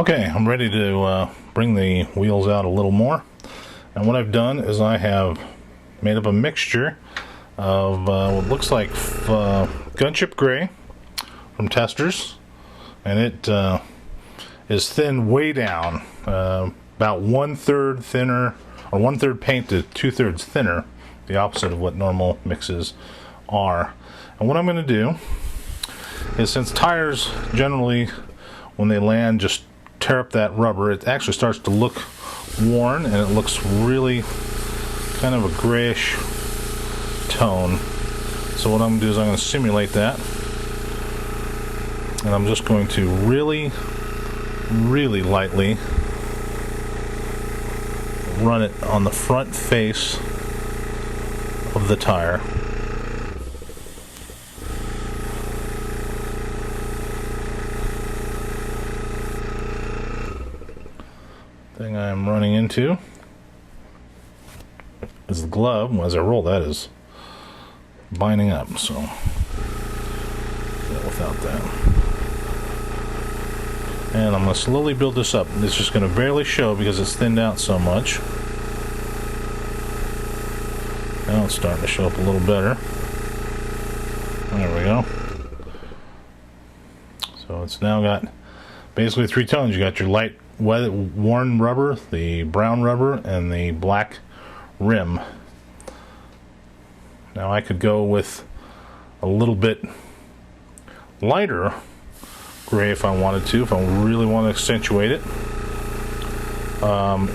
Okay, I'm ready to bring the wheels out a little more. And what I've done is I have made up a mixture of what looks like gunchip gray from Testors, and it is thinned way down, about 1/3 thinner, or 1/3 paint to 2/3 thinner, the opposite of what normal mixes are. And what I'm going to do is, since tires generally, when they land, just tear up that rubber, it actually starts to look worn, and it looks really kind of a grayish tone. So what I'm going to do is I'm going to simulate that, and I'm just going to really lightly run it on the front face of the tire. Thing I'm running into is the glove. As I roll, that is binding up, so without that. And I'm going to slowly build this up. It's just going to barely show because it's thinned out so much. Now it's starting to show up a little better. There we go. So it's now got basically 3 tones. You got your light worn rubber, the brown rubber, and the black rim. Now I could go with a little bit lighter gray if I wanted to, if I really want to accentuate it.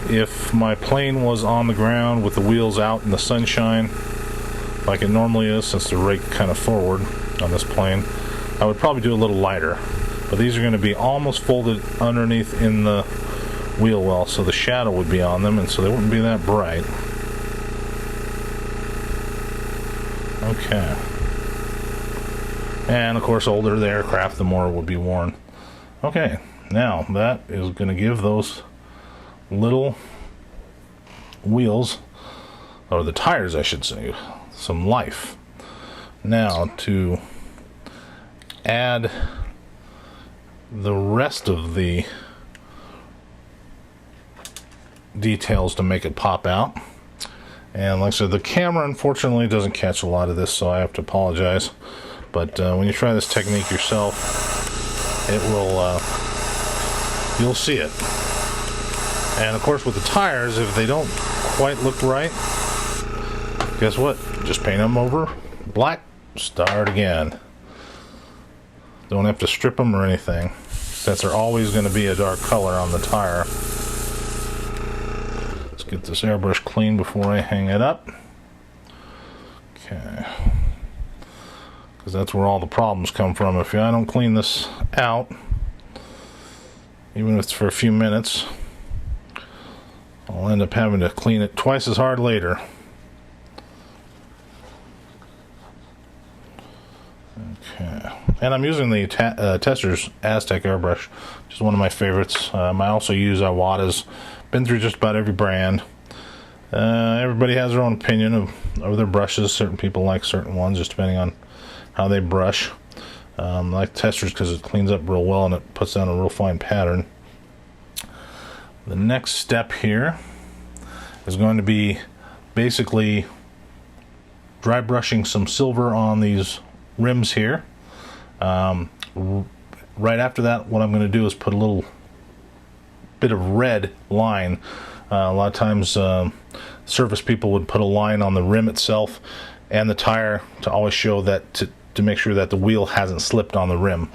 If my plane was on the ground with the wheels out in the sunshine like it normally is, since they're right kind of forward on this plane, I would probably do a little lighter. But these are going to be almost folded underneath in the wheel well, so the shadow would be on them, and so they wouldn't be that bright. Okay. And of course, older the aircraft, the more it would be worn. Okay, now that is going to give those little wheels, or the tires I should say, some life. Now to add the rest of the details to make it pop out, and like I said, the camera unfortunately doesn't catch a lot of this, so I have to apologize. But when you try this technique yourself, it will you'll see it. And of course, with the tires, if they don't quite look right, guess what? Just paint them over black, start again. Don't have to strip them or anything, since they're always going to be a dark color on the tire. Let's get this airbrush clean before I hang it up. Okay. Because that's where all the problems come from. If I don't clean this out, even if it's for a few minutes, I'll end up having to clean it twice as hard later. Okay. And I'm using the Testors Aztec airbrush, which is one of my favorites. I also use Iwata's. Been through just about every brand. Everybody has their own opinion of their brushes. Certain people like certain ones, just depending on how they brush. I like Testors because it cleans up real well and it puts down a real fine pattern. The next step here is going to be basically dry brushing some silver on these rims here. Right after that, what I'm going to do is put a little bit of red line. A lot of times service people would put a line on the rim itself and the tire to always show that, to make sure that the wheel hasn't slipped on the rim.